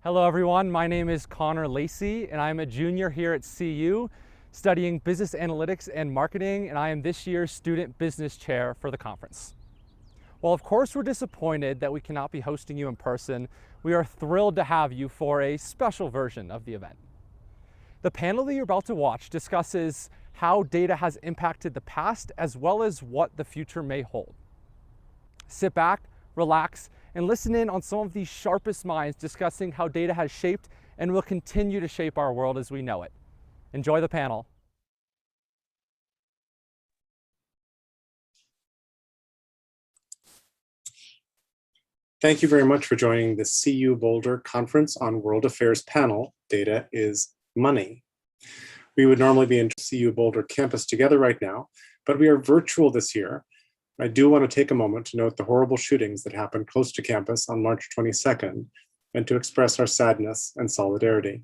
Hello everyone, my name is Connor Lacey and I'm a junior here at CU studying business analytics and marketing, and I am this year's student business chair for the conference. While of course we're disappointed that we cannot be hosting you in person, we are thrilled to have you for a special version of the event. The panel that you're about to watch discusses how data has impacted the past as well as what the future may hold. Sit back, relax, and listen in on some of the sharpest minds discussing how data has shaped and will continue to shape our world as we know it. Enjoy the panel. Thank you very much for joining the CU Boulder Conference on World Affairs panel, Data is Money. We would normally be in CU Boulder campus together right now, but we are virtual this year. I do want to take a moment to note the horrible shootings that happened close to campus on March 22nd and to express our sadness and solidarity.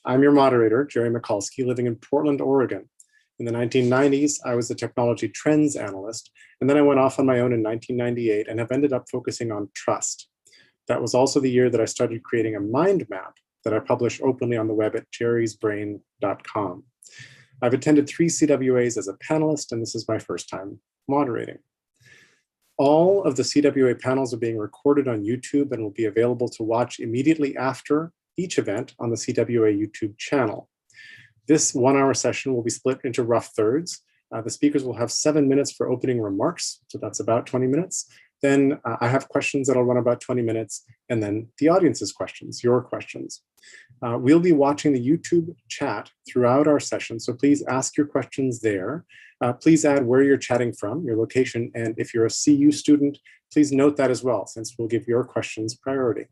I'm your moderator, Jerry Mikulski, living in Portland, Oregon. In the 1990s, I was a technology trends analyst, and then I went off on my own in 1998 and have ended up focusing on trust. That was also the year that I started creating a mind map that I publish openly on the web at jerrysbrain.com. I've attended 3 CWAs as a panelist, and this is my first time moderating. All of the CWA panels are being recorded on YouTube and will be available to watch immediately after each event on the CWA YouTube channel. This 1-hour session will be split into rough thirds. The speakers will have 7 minutes for opening remarks, so that's about 20 minutes. Then I have questions that'll run about 20 minutes, and then the audience's questions, your questions. We'll be watching the YouTube chat throughout our session, so please ask your questions there. Please add where you're chatting from, your location, and if you're a CU student, please note that as well, since we'll give your questions priority.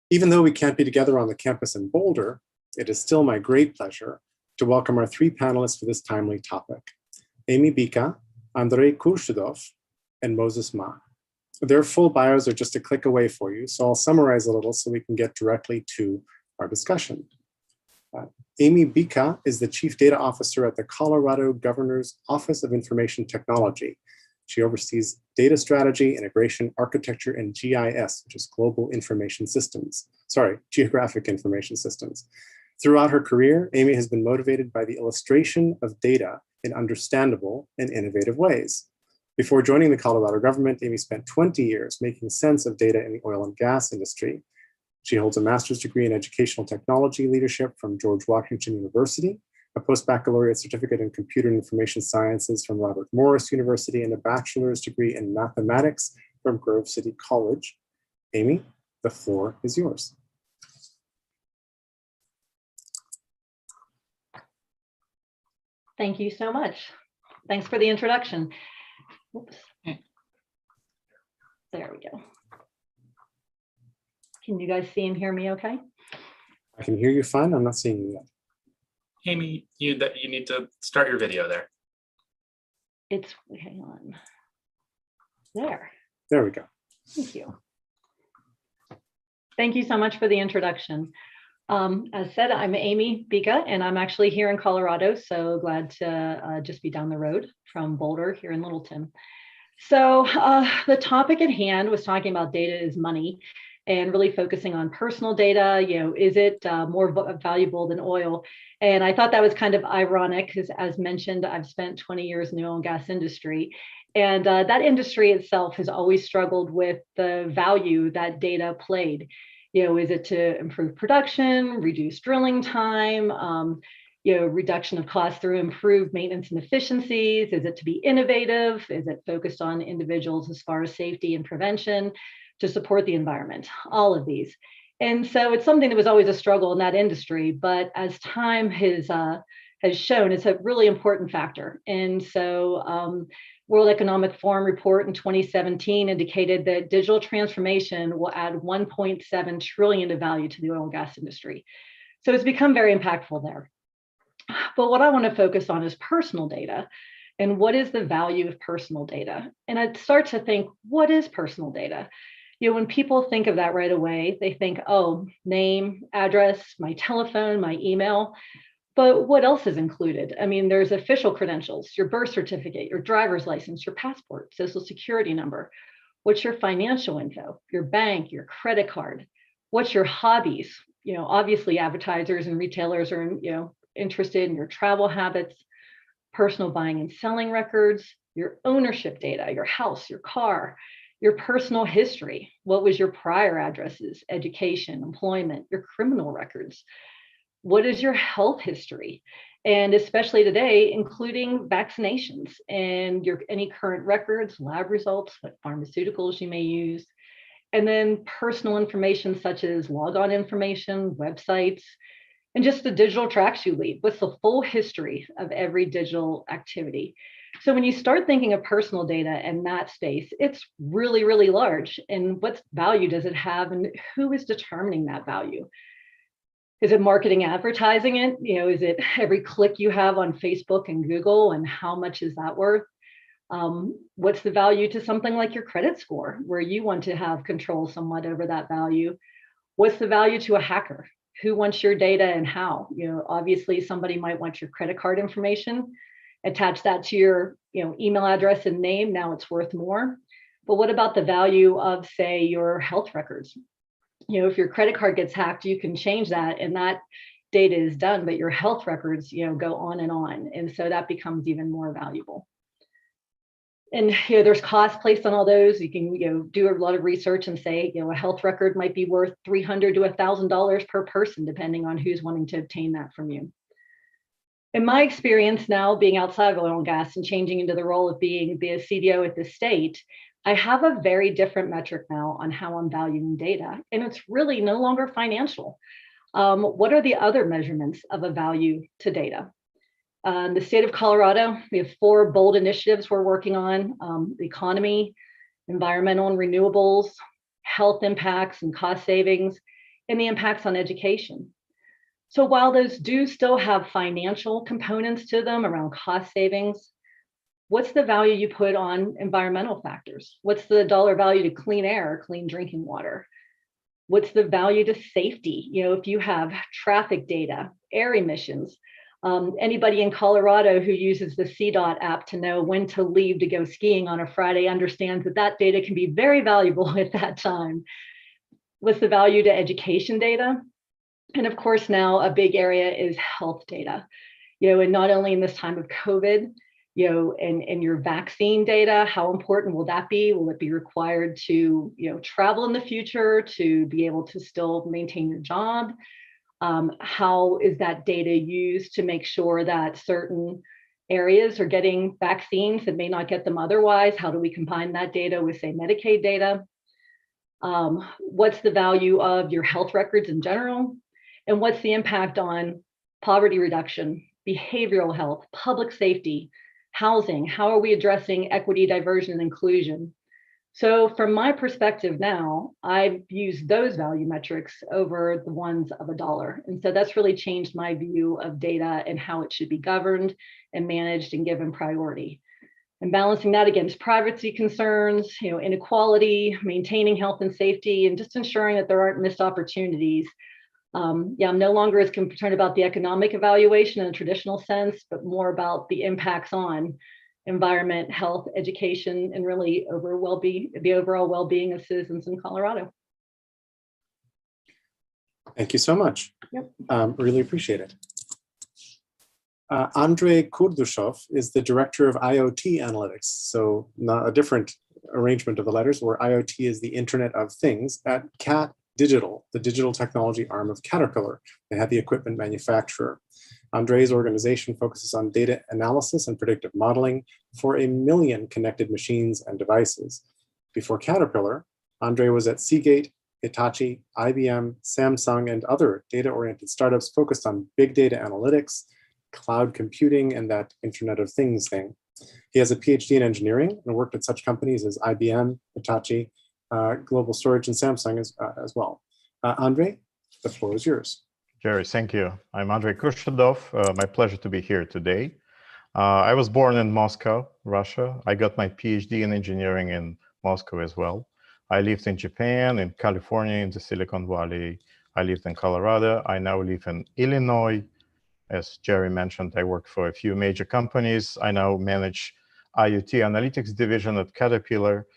Even though we can't be together on the campus in Boulder, it is still my great pleasure to welcome our 3 panelists for this timely topic: Amy Bika, Andrei Kurshudov, and Moses Ma. Their full bios are just a click away for you, so I'll summarize a little so we can get directly to our discussion. Amy Bika is the Chief Data Officer at the Colorado Governor's Office of Information Technology. She oversees data strategy, integration, architecture, and GIS, which is Global Information Systems. Sorry, Geographic Information Systems. Throughout her career, Amy has been motivated by the illustration of data in understandable and innovative ways. Before joining the Colorado government, Amy spent 20 years making sense of data in the oil and gas industry. She holds a master's degree in educational technology leadership from George Washington University, a post-baccalaureate certificate in computer and information sciences from Robert Morris University, and a bachelor's degree in mathematics from Grove City College. Amy, the floor is yours. Thank you so much. Thanks for the introduction. Oops. There we go. Can you guys see and hear me okay? I can hear you fine. I'm not seeing you yet. Amy, you need to start your video there. Hang on. There. There we go. Thank you. Thank you so much for the introduction. As said, I'm Amy Bika, and I'm actually here in Colorado, so glad to just be down the road from Boulder here in Littleton. So the topic at hand was talking about data is money, and really focusing on personal data. Is it more valuable than oil? And I thought that was kind of ironic because, as mentioned, I've spent 20 years in the oil and gas industry. And that industry itself has always struggled with the value that data played. Is it to improve production, reduce drilling time, reduction of costs through improved maintenance and efficiencies? Is it to be innovative? Is it focused on individuals as far as safety and prevention to support the environment? All of these. And so it's something that was always a struggle in that industry, but as time has shown, it's a really important factor. And so World Economic Forum report in 2017 indicated that digital transformation will add 1.7 trillion of value to the oil and gas industry. So it's become very impactful there. But what I want to focus on is personal data and what is the value of personal data? And I'd start to think, what is personal data? When people think of that right away, they think, oh, name, address, my telephone, my email. But what else is included? I mean, there's official credentials, your birth certificate, your driver's license, your passport, social security number. What's your financial info, your bank, your credit card? What's your hobbies? Obviously advertisers and retailers are, interested in your travel habits, personal buying and selling records, your ownership data, your house, your car, your personal history. What was your prior addresses, education, employment, your criminal records? What is your health history? And especially today, including vaccinations and any current records, lab results, what pharmaceuticals you may use, and then personal information such as logon information, websites, and just the digital tracks you leave. What's the full history of every digital activity? So when you start thinking of personal data in that space, it's really, really large. And what value does it have, and who is determining that value? Is it marketing, advertising it? Is it every click you have on Facebook and Google, and how much is that worth? What's the value to something like your credit score, where you want to have control somewhat over that value? What's the value to a hacker? Who wants your data and how? Obviously somebody might want your credit card information, attach that to your email address and name. Now it's worth more. But what about the value of, say, your health records? If your credit card gets hacked, you can change that and that data is done, but your health records, go on. And so that becomes even more valuable. And there's cost placed on all those. You can do a lot of research and say a health record might be worth $300 to $1,000 per person, depending on who's wanting to obtain that from you. In my experience now, being outside of oil and gas and changing into the role of being the CDO at the state, I have a very different metric now on how I'm valuing data, and it's really no longer financial. What are the other measurements of a value to data? In the state of Colorado, we have 4 bold initiatives we're working on: the economy, environmental and renewables, health impacts and cost savings, and the impacts on education. So while those do still have financial components to them around cost savings, what's the value you put on environmental factors? What's the dollar value to clean air, clean drinking water? What's the value to safety? If you have traffic data, air emissions, anybody in Colorado who uses the CDOT app to know when to leave to go skiing on a Friday understands that that data can be very valuable at that time. What's the value to education data? And of course, now a big area is health data, and not only in this time of COVID, and your vaccine data, how important will that be? Will it be required to, travel in the future, to be able to still maintain your job? How is that data used to make sure that certain areas are getting vaccines that may not get them otherwise? How do we combine that data with, say, Medicaid data? What's the value of your health records in general? And what's the impact on poverty reduction, behavioral health, public safety, housing? How are we addressing equity, diversion, and inclusion? So from my perspective now, I've used those value metrics over the ones of a dollar. And so that's really changed my view of data and how it should be governed and managed and given priority. And balancing that against privacy concerns, inequality, maintaining health and safety, and just ensuring that there aren't missed opportunities. I'm no longer as concerned about the economic evaluation in a traditional sense, but more about the impacts on environment, health, education, and really the overall well-being of citizens in Colorado. Thank you so much. Yep. Really appreciate it. Andrei Kurdushov is the director of IoT analytics. So not a different arrangement of the letters, where IoT is the Internet of Things at CAT Digital, the digital technology arm of Caterpillar, the heavy equipment manufacturer. Andrei's organization focuses on data analysis and predictive modeling for 1 million connected machines and devices. Before Caterpillar, Andrei was at Seagate, Hitachi, IBM, Samsung, and other data-oriented startups focused on big data analytics, cloud computing, and that Internet of Things thing. He has a PhD in engineering and worked at such companies as IBM, Hitachi, Global Storage, and Samsung as well. Andrei, the floor is yours. Jerry, thank you. I'm Andrei Kurshadov. My pleasure to be here today. I was born in Moscow, Russia. I got my PhD in engineering in Moscow as well. I lived in Japan, in California, in the Silicon Valley. I lived in Colorado. I now live in Illinois. As Jerry mentioned, I work for a few major companies. I now manage IoT analytics division at Caterpillar.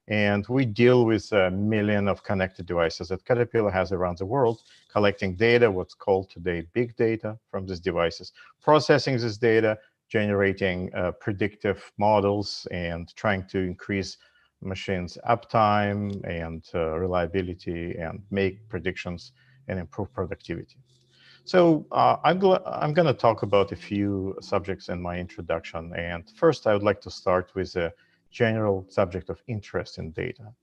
And we deal with a million of connected devices that Caterpillar has around the world, collecting data, what's called today big data from these devices, processing this data, generating predictive models, and trying to increase machines' uptime and reliability and make predictions and improve productivity. So I'm going to talk about a few subjects in my introduction. And first, I would like to start with a general subject of interest in data.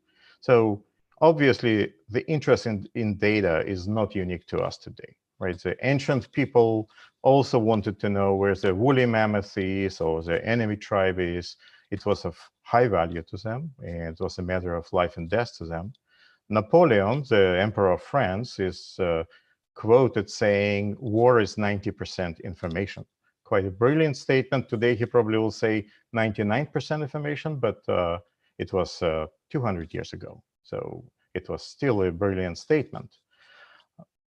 So obviously, the interest in data is not unique to us today, right? The ancient people also wanted to know where the woolly mammoth is or the enemy tribe is. It was of high value to them, and it was a matter of life and death to them. Napoleon, the Emperor of France, is quoted saying, war is 90% information. Quite a brilliant statement. Today, he probably will say 99% information, but it was 200 years ago. So it was still a brilliant statement.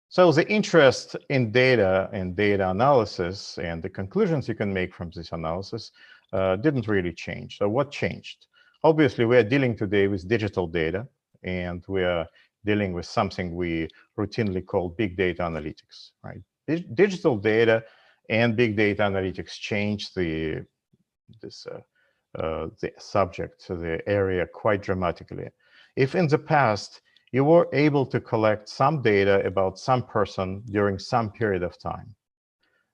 So the interest in data and data analysis and the conclusions you can make from this analysis didn't really change. So what changed? Obviously, we are dealing today with digital data, and we are dealing with something we routinely call big data analytics, right? Digital data and big data analytics change the subject, the area quite dramatically. If in the past you were able to collect some data about some person during some period of time,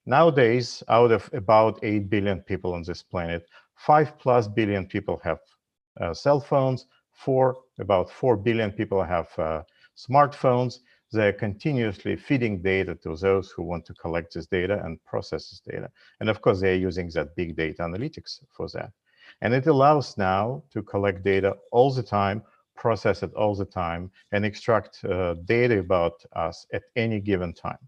nowadays, out of about 8 billion people on this planet, 5+ billion people have cell phones, about 4 billion people have smartphones. They're continuously feeding data to those who want to collect this data and process this data. And of course, they're using that big data analytics for that. And it allows now to collect data all the time, process it all the time, and extract data about us at any given time.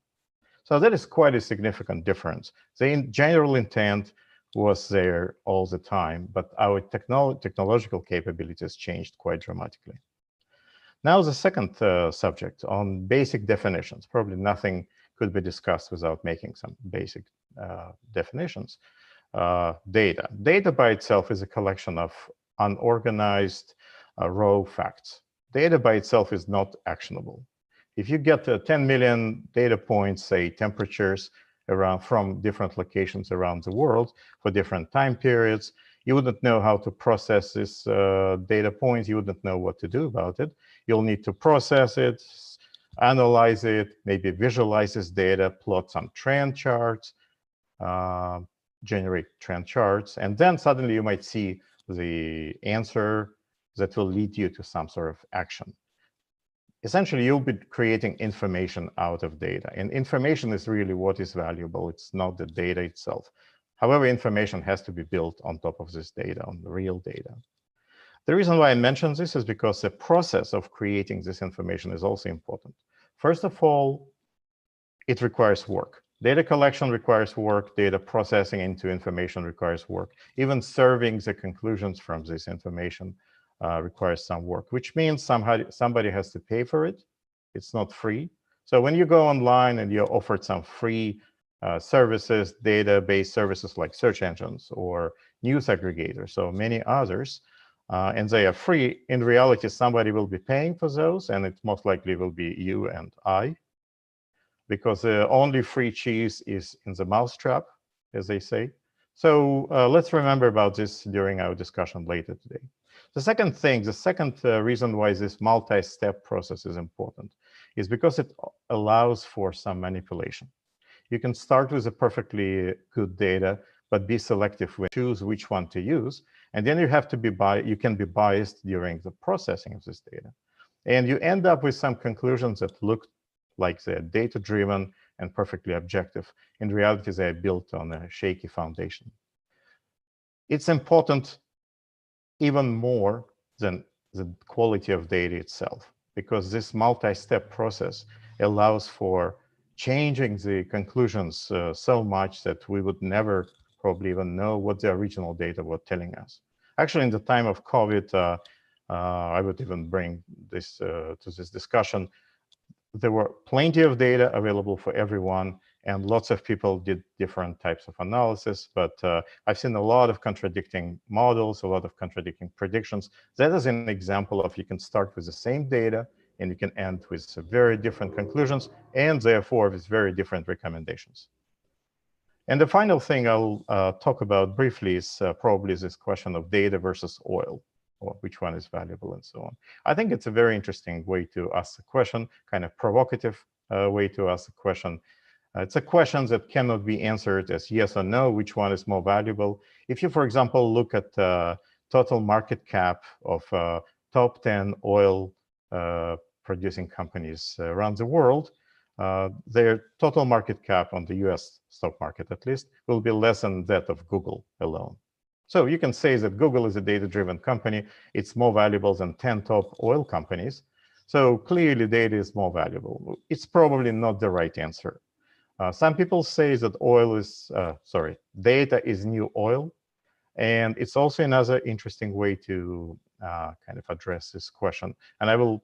So that is quite a significant difference. The general intent was there all the time, but our technological capabilities changed quite dramatically. Now the second subject on basic definitions. Probably nothing could be discussed without making some basic definitions. Data. Data by itself is a collection of unorganized raw facts. Data by itself is not actionable. If you get 10 million data points, say temperatures from different locations around the world for different time periods, you wouldn't know how to process this data points. You wouldn't know what to do about it. You'll need to process it, analyze it, maybe visualize this data, plot some trend charts, generate trend charts, and then suddenly you might see the answer that will lead you to some sort of action. Essentially, you'll be creating information out of data, and information is really what is valuable. It's not the data itself. However, information has to be built on top of this data, on the real data. The reason why I mention this is because the process of creating this information is also important. First of all, it requires work. Data collection requires work. Data processing into information requires work. Even serving the conclusions from this information requires some work, which means somebody has to pay for it. It's not free. So when you go online and you're offered some free services, database services like search engines or news aggregators, so many others, and they are free, in reality, somebody will be paying for those, and it most likely will be you and I, because the only free cheese is in the mousetrap, as they say. So let's remember about this during our discussion later today. The second thing, the second reason why this multi-step process is important is because it allows for some manipulation. You can start with a perfectly good data, but be selective when you choose which one to use. And then you have to you can be biased during the processing of this data. And you end up with some conclusions that look like they're data-driven and perfectly objective. In reality, they're built on a shaky foundation. It's important even more than the quality of data itself, because this multi-step process allows for changing the conclusions so much that we would never probably even know what the original data were telling us. Actually, in the time of COVID, I would even bring this to this discussion. There were plenty of data available for everyone, and lots of people did different types of analysis, but I've seen a lot of contradicting models, a lot of contradicting predictions. That is an example of you can start with the same data and you can end with very different conclusions and therefore with very different recommendations. And the final thing I'll talk about briefly is probably this question of data versus oil, or which one is valuable and so on. I think it's a very interesting way to ask the question, kind of provocative way to ask the question. It's a question that cannot be answered as yes or no, which one is more valuable. If you, for example, look at total market cap of top 10 oil producing companies around the world, their total market cap on the US stock market, at least, will be less than that of Google alone. So you can say that Google is a data-driven company. It's more valuable than 10 top oil companies. So clearly, data is more valuable. It's probably not the right answer. Some people say that data is new oil. And it's also another interesting way to kind of address this question. And I will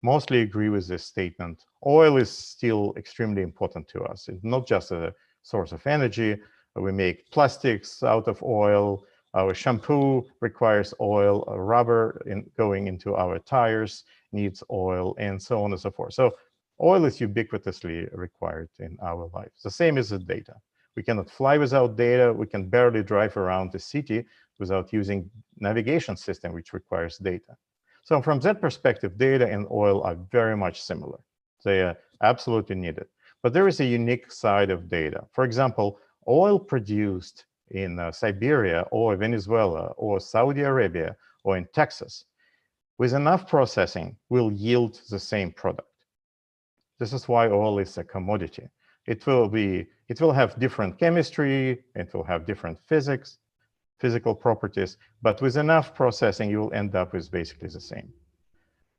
mostly agree with this statement. Oil is still extremely important to us. It's not just a source of energy. We make plastics out of oil. Our shampoo requires oil. Rubber going into our tires needs oil, and so on and so forth. So oil is ubiquitously required in our lives. The same is with data. We cannot fly without data. We can barely drive around the city without using navigation system, which requires data. So from that perspective, data and oil are very much similar. They are absolutely needed. But there is a unique side of data. For example, oil produced in Siberia or Venezuela or Saudi Arabia or in Texas, with enough processing, will yield the same product. This is why oil is a commodity. It will have different chemistry, it will have different physical properties, but with enough processing, you will end up with basically the same.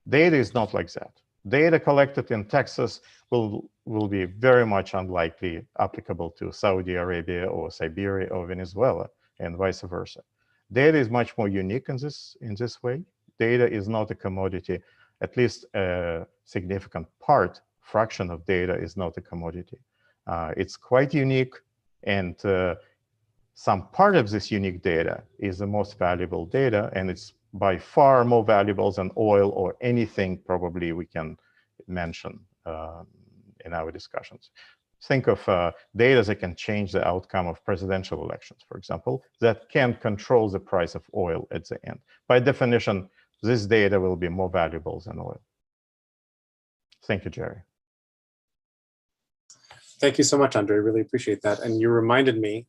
Data is not like that. Data collected in Texas will be very much unlikely applicable to Saudi Arabia or Siberia or Venezuela, and vice versa. Data is much more unique in this way. Data is not a commodity. At least a significant fraction of data is not a commodity. It's quite unique, and some part of this unique data is the most valuable data, and it's by far more valuable than oil or anything probably we can mention in our discussions. Think of data that can change the outcome of presidential elections, for example, that can control the price of oil at the end. By definition, this data will be more valuable than oil. Thank you, Jerry. Thank you so much, Andre. Really appreciate that. And you reminded me,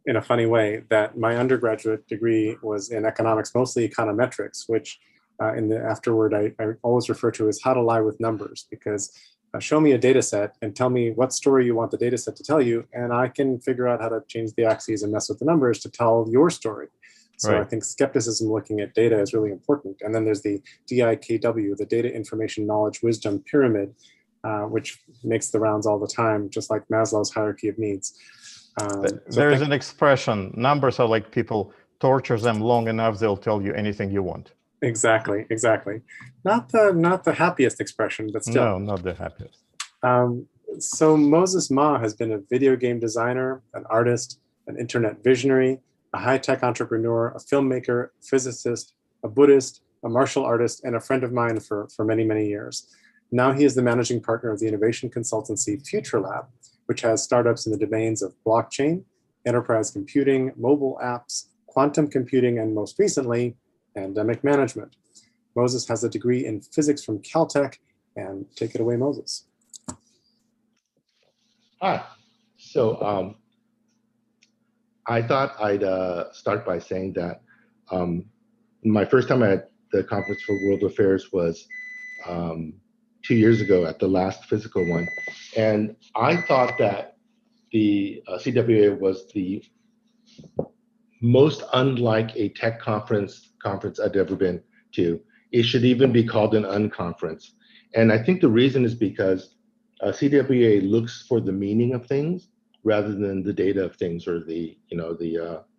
in a funny way, that my undergraduate degree was in economics, mostly econometrics, which in the afterword I always refer to as how to lie with numbers, because show me a data set and tell me what story you want the data set to tell you, and I can figure out how to change the axes and mess with the numbers to tell your story. So right. I think skepticism looking at data is really important. And then there's the DIKW, the Data Information Knowledge Wisdom Pyramid, which makes the rounds all the time, just like Maslow's hierarchy of needs. There is an expression, numbers are like people, torture them long enough, they'll tell you anything you want. Exactly, exactly. Not the happiest expression, but still. No, not the happiest. So Moses Ma has been a video game designer, an artist, an internet visionary, a high-tech entrepreneur, a filmmaker, a physicist, a Buddhist, a martial artist, and a friend of mine for many, many years. Now he is the managing partner of the innovation consultancy Future Lab, which has startups in the domains of blockchain, enterprise computing, mobile apps, quantum computing, and most recently, pandemic management. Moses has a degree in physics from Caltech, and take it away, Moses. Hi. So I thought I'd start by saying that my first time at the Conference for World Affairs was 2 years ago at the last physical one. And I thought that the CWA was the most unlike a tech conference I'd ever been to. It should even be called an unconference. And I think the reason is because CWA looks for the meaning of things rather than the data of things or the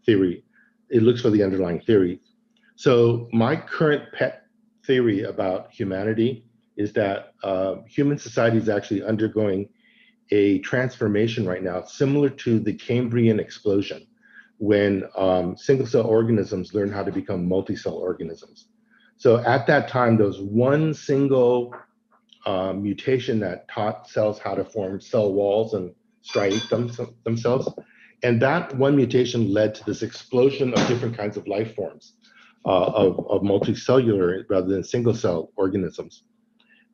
theory. It looks for the underlying theory. So my current pet theory about humanity is that human society is actually undergoing a transformation right now similar to the Cambrian explosion, when single-cell organisms learned how to become multi-cell organisms. So at that time, there was one single mutation that taught cells how to form cell walls and striate themselves. And that one mutation led to this explosion of different kinds of life forms, of multicellular rather than single-cell organisms.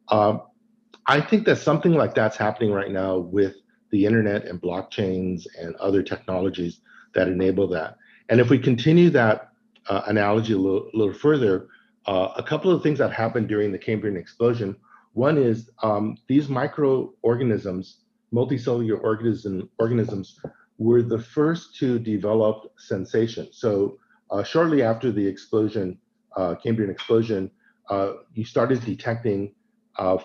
I think that something like that's happening right now with the internet and blockchains and other technologies that enable that. And if we continue that analogy a little further, a couple of things that happened during the Cambrian explosion. One is these microorganisms, multicellular organisms, were the first to develop sensation. So shortly after the explosion, Cambrian explosion, you started detecting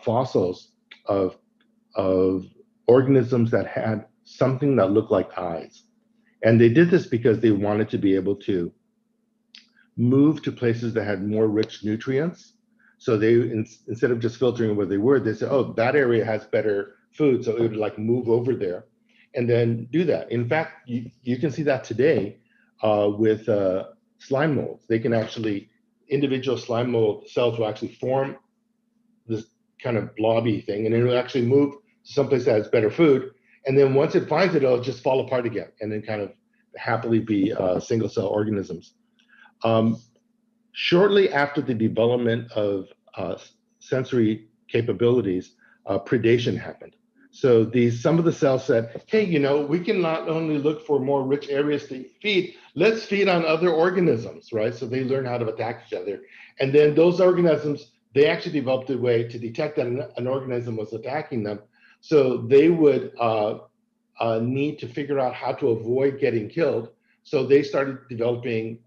fossils of organisms that had something that looked like eyes. And they did this because they wanted to be able to move to places that had more rich nutrients. So they, instead of just filtering where they were, they said, oh, that area has better food. So it would like move over there and then do that. In fact, you can see that today with slime molds. They can actually, individual slime mold cells will actually form this kind of blobby thing, and it will actually move to someplace that has better food. And then once it finds it, it'll just fall apart again and then kind of happily be single cell organisms. Shortly after the development of sensory capabilities, predation happened. So some of the cells said, hey, you know, we can not only look for more rich areas to feed, let's feed on other organisms, right? So they learn how to attack each other. And then those organisms, they actually developed a way to detect that an organism was attacking them. So they would need to figure out how to avoid getting killed. So they started developing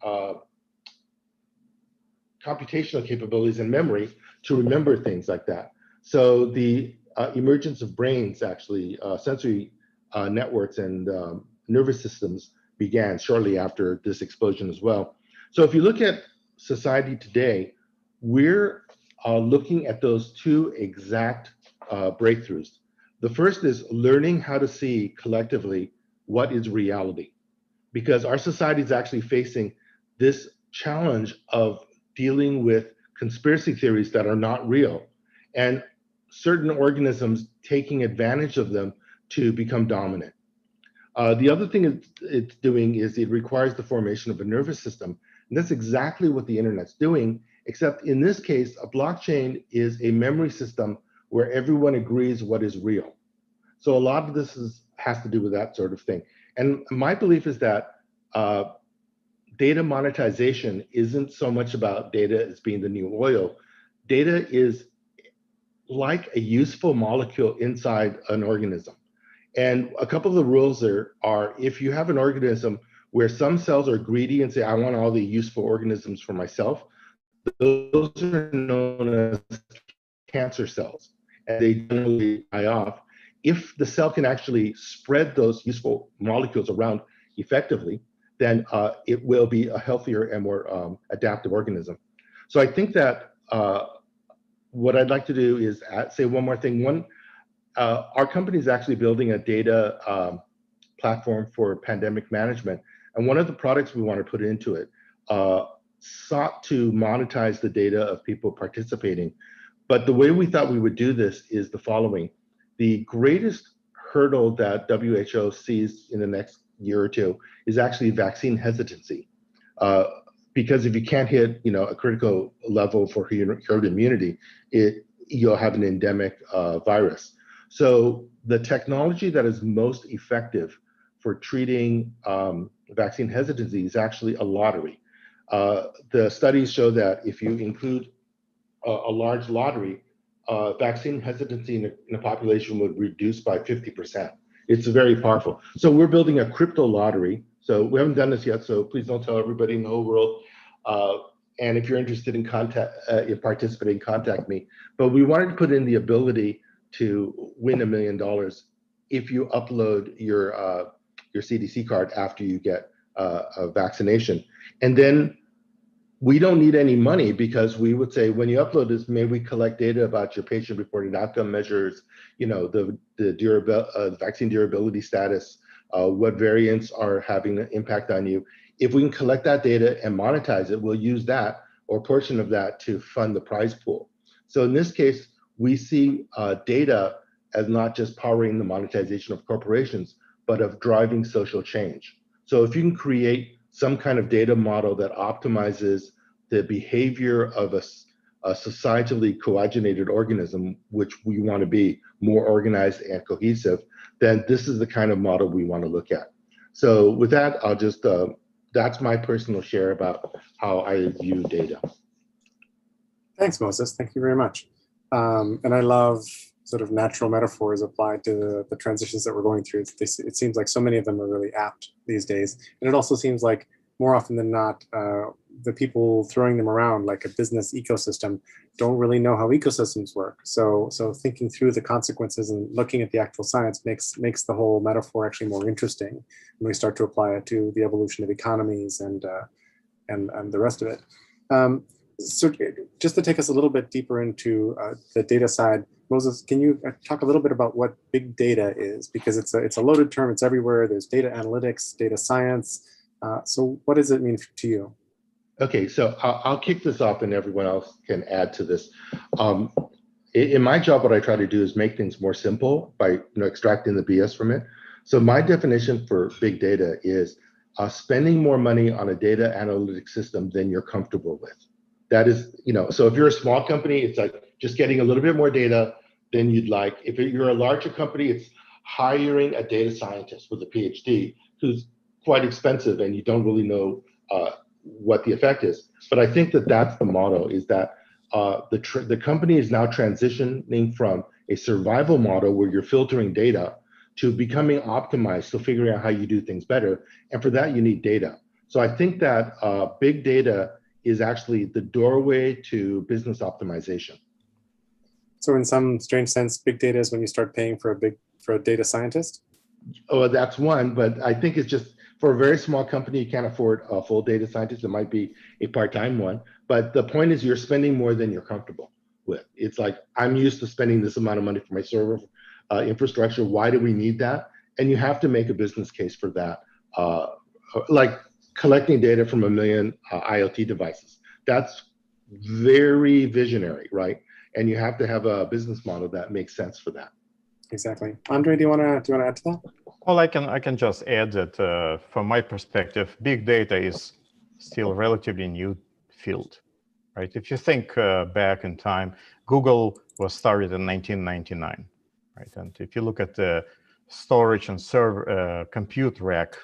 computational capabilities and memory to remember things like that. So the emergence of brains, actually, sensory networks and nervous systems began shortly after this explosion as well. So if you look at society today, we're looking at those two exact breakthroughs. The first is learning how to see collectively what is reality, because our society is actually facing this challenge of dealing with conspiracy theories that are not real and certain organisms taking advantage of them to become dominant. The other thing it's doing is it requires the formation of a nervous system. And that's exactly what the internet's doing, except in this case, a blockchain is a memory system where everyone agrees what is real. So a lot of this has to do with that sort of thing. And my belief is that data monetization isn't so much about data as being the new oil. Data is like a useful molecule inside an organism. And a couple of the rules are if you have an organism where some cells are greedy and say, I want all the useful organisms for myself, those are known as cancer cells, and they generally die off. If the cell can actually spread those useful molecules around effectively, then it will be a healthier and more adaptive organism. So I think that what I'd like to do is say one more thing. Our company is actually building a data platform for pandemic management. And one of the products we want to put into it sought to monetize the data of people participating. But the way we thought we would do this is the following. The greatest hurdle that WHO sees in the next year or two is actually vaccine hesitancy. Because if you can't hit, a critical level for herd immunity, you'll have an endemic virus. So the technology that is most effective for treating vaccine hesitancy is actually a lottery. The studies show that if you include a large lottery, vaccine hesitancy in a population would reduce by 50%. It's very powerful. So we're building a crypto lottery. So we haven't done this yet, so please don't tell everybody in the whole world. And if you're interested in participating, contact me. But we wanted to put in the ability to win $1 million if you upload your CDC card after you get a vaccination. And then we don't need any money because we would say, when you upload this, may we collect data about your patient-reported outcome measures, the vaccine durability status, what variants are having an impact on you. If we can collect that data and monetize it, we'll use that or a portion of that to fund the prize pool. So in this case, we see data as not just powering the monetization of corporations, but of driving social change. So if you can create some kind of data model that optimizes the behavior of a societally coagulated organism, which we want to be more organized and cohesive, then this is the kind of model we want to look at. So with that, I'll just, that's my personal share about how I view data. Thanks, Moses. Thank you very much. And I love sort of natural metaphors applied to the transitions that we're going through. It seems like so many of them are really apt these days. And it also seems like more often than not, the people throwing them around, like a business ecosystem, don't really know how ecosystems work. So thinking through the consequences and looking at the actual science makes the whole metaphor actually more interesting when we start to apply it to the evolution of economies and the rest of it. So just to take us a little bit deeper into the data side, Moses, can you talk a little bit about what big data is? Because it's a loaded term, it's everywhere. There's data analytics, data science. So what does it mean to you? Okay, so I'll kick this off and everyone else can add to this. In my job, what I try to do is make things more simple by extracting the BS from it. So my definition for big data is spending more money on a data analytic system than you're comfortable with. That is, so if you're a small company, it's like just getting a little bit more data than you'd like. If you're a larger company, it's hiring a data scientist with a PhD who's quite expensive and you don't really know what the effect is. But I think that that's the model, is that the company is now transitioning from a survival model where you're filtering data to becoming optimized, so figuring out how you do things better. And for that, you need data. So I think that big data is actually the doorway to business optimization. So in some strange sense, big data is when you start paying for a data scientist? Oh, that's one, but I think it's just, for a very small company, you can't afford a full data scientist. It might be a part-time one, but the point is you're spending more than you're comfortable with. It's like, I'm used to spending this amount of money for my server infrastructure. Why do we need that? And you have to make a business case for that. Like collecting data from 1 million IoT devices. That's very visionary, right? And you have to have a business model that makes sense for that. Exactly. Andre, do you want to add to that? Well, I can just add that from my perspective, big data is still a relatively new field, right? If you think back in time, Google was started in 1999, right? And if you look at the storage and server compute rack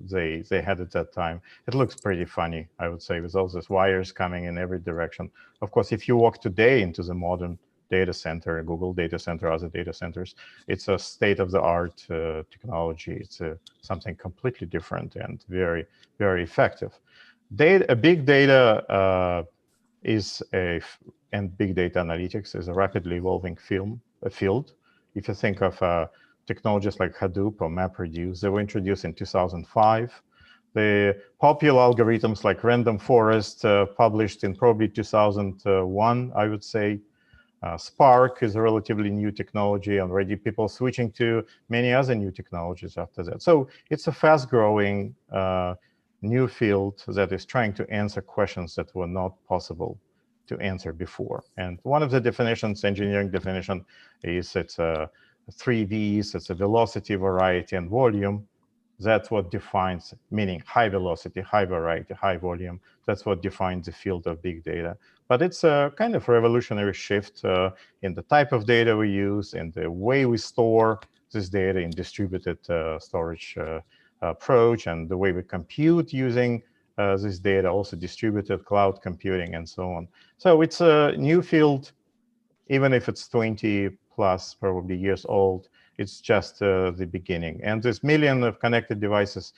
they had at that time, it looks pretty funny, I would say, with all these wires coming in every direction. Of course, if you walk today into the modern data center, Google data center, other data centers, it's a state-of-the-art technology. It's something completely different and very, very effective. Big data and big data analytics is a rapidly evolving field. If you think of technologies like Hadoop or MapReduce, they were introduced in 2005. The popular algorithms like random forest published in probably 2001, I would say. Spark is a relatively new technology, and already people switching to many other new technologies after that. So it's a fast-growing new field that is trying to answer questions that were not possible to answer before. And one of the definitions, engineering definition, is it's 3 V's. It's a velocity, variety, and volume. That's what defines, meaning high velocity, high variety, high volume. That's what defines the field of big data. But it's a kind of revolutionary shift in the type of data we use, in the way we store this data in distributed storage approach, and the way we compute using this data, also distributed cloud computing and so on. So it's a new field, even if it's 20 plus probably years old. It's just the beginning. And this million of connected devices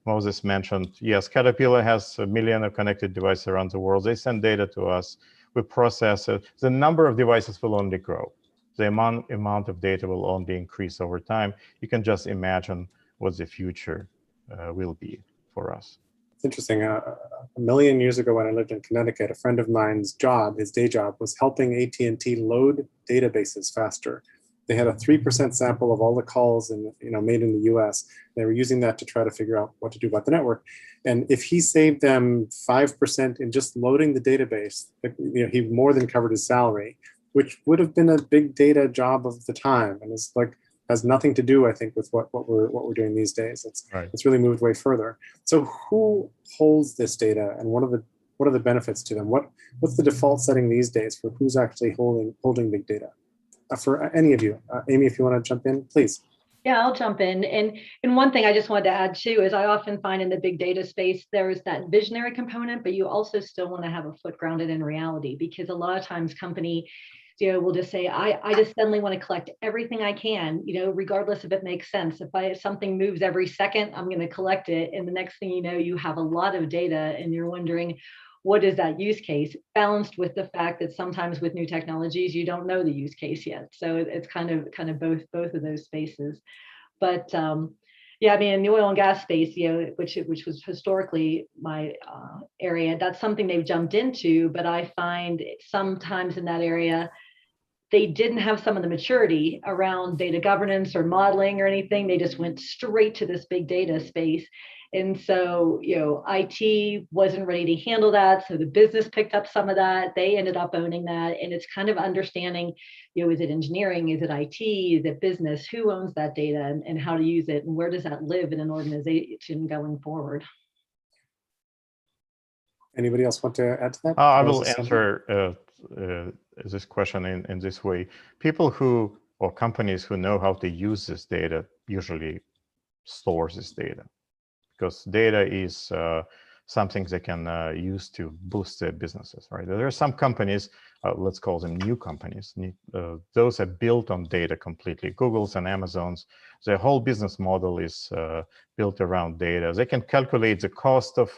Moses mentioned, yes, Caterpillar has 1 million of connected devices around the world. They send data to us. We process it. The number of devices will only grow. The amount of data will only increase over time. You can just imagine what the future will be for us. It's interesting. A million years ago, when I lived in Connecticut, a friend of mine's job, his day job, was helping AT&T load databases faster. They had a 3% sample of all the calls made in the U.S. They were using that to try to figure out what to do about the network. And if he saved them 5% in just loading the database, he more than covered his salary, which would have been a big data job of the time, and it's like has nothing to do, I think, with what we're doing these days. It's really moved way further. So who holds this data, and what are the benefits to them? What's the default setting these days for who's actually holding big data? For any of you, Amy, if you want to jump in, please. Yeah, I'll jump in. And one thing I just wanted to add too is I often find in the big data space, there's that visionary component, but you also still want to have a foot grounded in reality, because a lot of times company will just say, I just suddenly want to collect everything I can, regardless if it makes sense. If something moves every second, I'm going to collect it. And the next thing you know, you have a lot of data and you're wondering, what is that use case, balanced with the fact that sometimes with new technologies, you don't know the use case yet. So it's kind of both of those spaces. But yeah, I mean, in the oil and gas space, which was historically my area, that's something they've jumped into. But I find sometimes in that area, they didn't have some of the maturity around data governance or modeling or anything. They just went straight to this big data space. And so, IT wasn't ready to handle that. So the business picked up some of that. They ended up owning that. And it's kind of understanding, is it engineering? Is it IT? Is it business? Who owns that data and how to use it? And where does that live in an organization going forward? Anybody else want to add to that? I will answer this question in this way. People or companies who know how to use this data usually store this data, because data is something they can use to boost their businesses, right? There are some companies, let's call them new companies. Those are built on data completely. Google's and Amazon's, their whole business model is built around data. They can calculate the cost of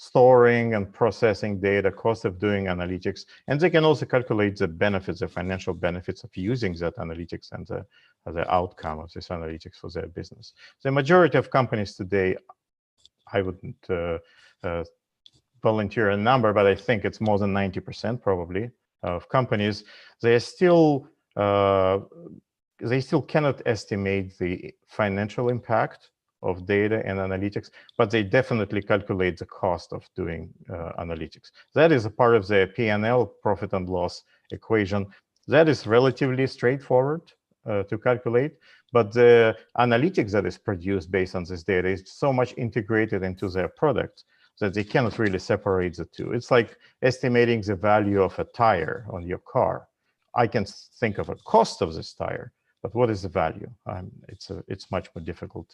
storing and processing data, cost of doing analytics, and they can also calculate the benefits, the financial benefits of using that analytics and the outcome of this analytics for their business. The majority of companies today, I wouldn't volunteer a number, but I think it's more than 90% probably of companies, they still cannot estimate the financial impact of data and analytics, but they definitely calculate the cost of doing analytics. That is a part of the P&L, profit and loss equation. That is relatively straightforward to calculate, but the analytics that is produced based on this data is so much integrated into their product that they cannot really separate the two. It's like estimating the value of a tire on your car. I can think of a cost of this tire, but what is the value? It's much more difficult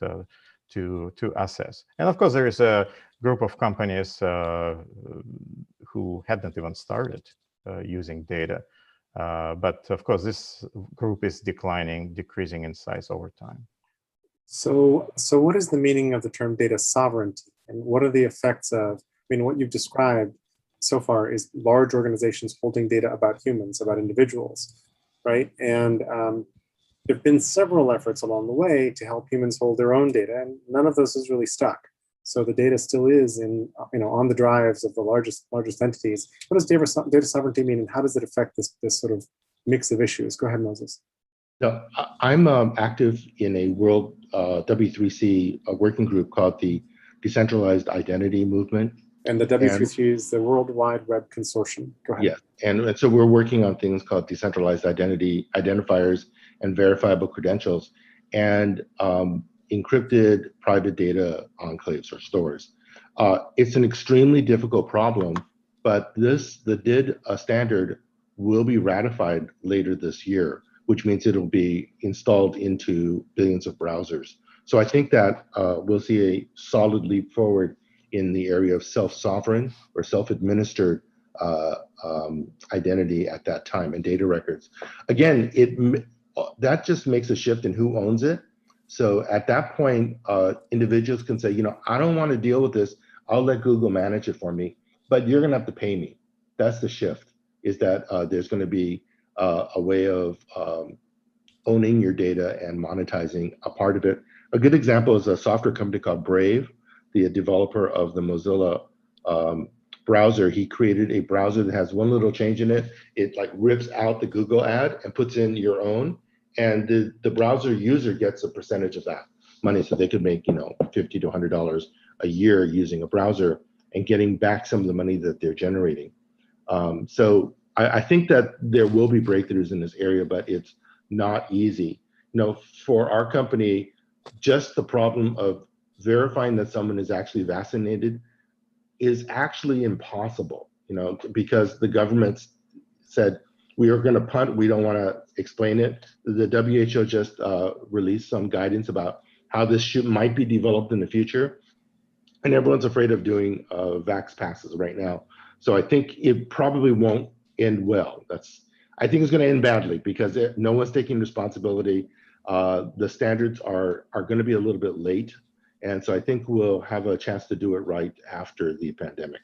to assess. And of course, there is a group of companies who hadn't even started using data. But of course, this group is decreasing in size over time. So what is the meaning of the term data sovereignty? And what are the effects of, what you've described so far is large organizations holding data about humans, about individuals, right? And there have been several efforts along the way to help humans hold their own data, and none of those has really stuck. So the data still is on the drives of the largest entities. What does data sovereignty mean, and how does it affect this sort of mix of issues? Go ahead, Moses. No, I'm active in a world W3C working group called the Decentralized Identity Movement. And the W3C is the World Wide Web Consortium. Go ahead. Yes, and so we're working on things called decentralized identity, identifiers, and verifiable credentials, and encrypted private data enclaves or stores. It's an extremely difficult problem, but the DID standard will be ratified later this year, which means it'll be installed into billions of browsers. So I think that we'll see a solid leap forward in the area of self-sovereign or self-administered identity at that time and data records. Again, that just makes a shift in who owns it. So at that point, individuals can say, I don't want to deal with this. I'll let Google manage it for me, but you're going to have to pay me. That's the shift, is that there's going to be a way of owning your data and monetizing a part of it. A good example is a software company called Brave. the developer of the Mozilla browser, he created a browser that has one little change in it. It like rips out the Google ad and puts in your own, and the browser user gets a percentage of that money. So they could make, you know, $50 to $100 a year using a browser and getting back some of the money that they're generating. So I think that there will be breakthroughs in this area, but it's not easy. You know, for our company, just the problem of verifying that someone is actually vaccinated is actually impossible, you know, because the government said, we are going to punt, we don't want to explain it. The WHO just released some guidance about how this might be developed in the future. And everyone's afraid of doing vax passes right now. So I think it probably won't end well. I think it's going to end badly because no one's taking responsibility. The standards are going to be a little bit late. And so I think we'll have a chance to do it right after the pandemic.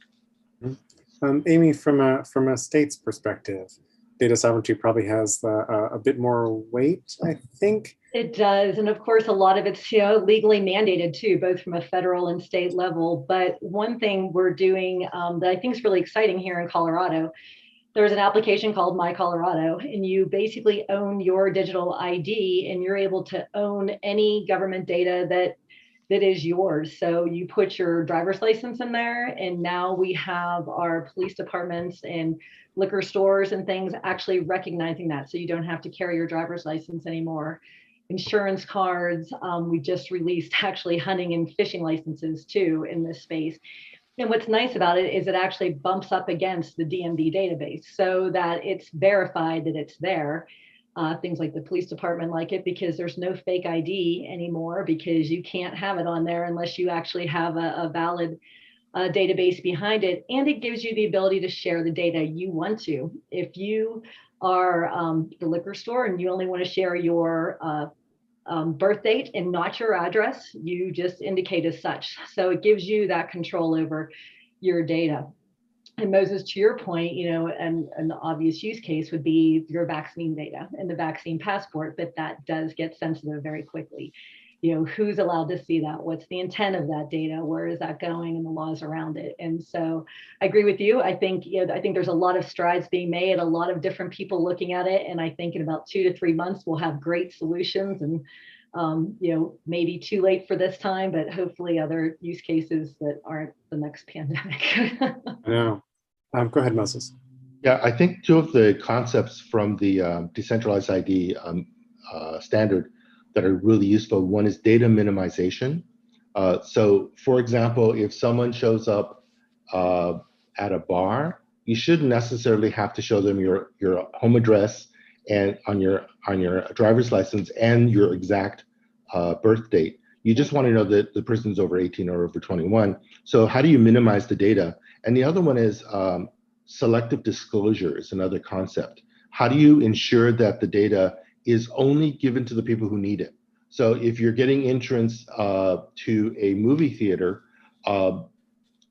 Amy, from a state's perspective, data sovereignty probably has a bit more weight, I think. It does. And of course, a lot of it's, you know, legally mandated too, both from a federal and state level. But one thing we're doing that I think is really exciting here in Colorado, there's an application called My Colorado, and you basically own your digital ID, and you're able to own any government data that is yours. So you put your driver's license in there, and now we have our police departments and liquor stores and things actually recognizing that. So you don't have to carry your driver's license anymore. Insurance cards, we just released actually hunting and fishing licenses too in this space. And what's nice about it is it actually bumps up against the DMV database so that it's verified that it's there. Things like the police department like it because there's no fake ID anymore, because you can't have it on there unless you actually have a valid database behind it. And it gives you the ability to share the data you want to. If you are the liquor store and you only want to share your birth date and not your address, you just indicate as such. So it gives you that control over your data. And Moses, to your point, you know, and an obvious use case would be your vaccine data and the vaccine passport, but that does get sensitive very quickly. You know, who's allowed to see that? What's the intent of that data? Where is that going, and the laws around it? And so I agree with you. I think, you know, I think there's a lot of strides being made, a lot of different people looking at it. And I think in about 2 to 3 months, we'll have great solutions, and you know, maybe too late for this time, but hopefully other use cases that aren't the next pandemic. I know. Go ahead, Moses. Yeah, I think two of the concepts from the decentralized ID standard that are really useful. One is data minimization. So for example, if someone shows up at a bar, you shouldn't necessarily have to show them your home address and on your driver's license and your exact birth date. You just want to know that the person's over 18 or over 21. So how do you minimize the data? And the other one is selective disclosure is another concept. How do you ensure that the data is only given to the people who need it? So if you're getting entrance to a movie theater,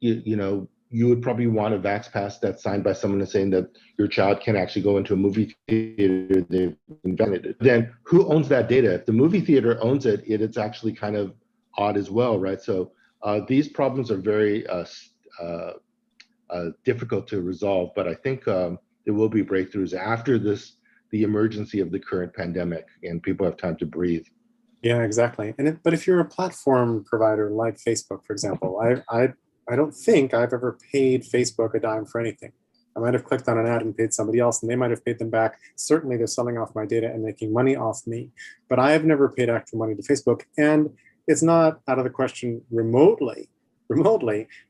you know, you would probably want a Vax Pass that's signed by someone saying that your child can actually go into a movie theater they've invented. Then who owns that data? If the movie theater owns it, it's actually kind of odd as well, right? So these problems are very difficult to resolve, but I think there will be breakthroughs after the emergency of the current pandemic, and people have time to breathe. Yeah, exactly. But if you're a platform provider like Facebook, for example, I don't think I've ever paid Facebook a dime for anything. I might have clicked on an ad and paid somebody else, and they might have paid them back. Certainly, they're selling off my data and making money off me. But I have never paid actual money to Facebook, and it's not out of the question remotely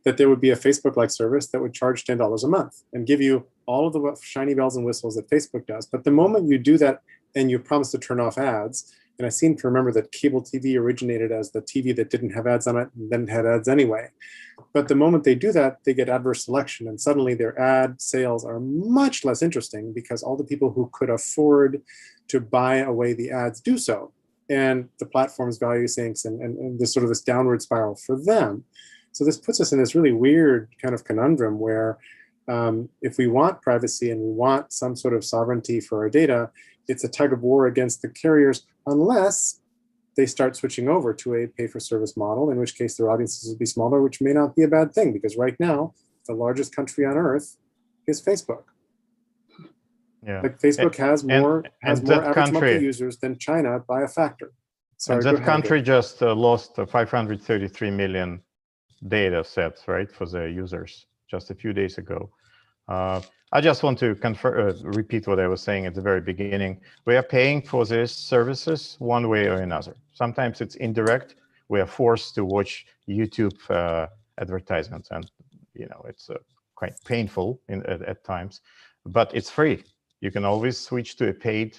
that there would be a Facebook-like service that would charge $10 a month and give you all of the shiny bells and whistles that Facebook does. But the moment you do that and you promise to turn off ads, and I seem to remember that cable TV originated as the TV that didn't have ads on it and then had ads anyway. But the moment they do that, they get adverse selection, and suddenly their ad sales are much less interesting because all the people who could afford to buy away the ads do so. And the platform's value sinks, and there's sort of this downward spiral for them. So this puts us in this really weird kind of conundrum where if we want privacy and we want some sort of sovereignty for our data, it's a tug of war against the carriers, unless they start switching over to a pay-for-service model, in which case their audiences will be smaller, which may not be a bad thing, because right now, the largest country on earth is Facebook. Yeah. Like Facebook has more average monthly country, users than China by a factor. Sorry, and go that ahead, country Gabe. just lost 533 million data sets, right, for their users just a few days ago. I just want to repeat what I was saying at the very beginning. We are paying for these services one way or another. Sometimes it's indirect. We are forced to watch YouTube advertisements, and it's quite painful at times, but it's free. You can always switch to a paid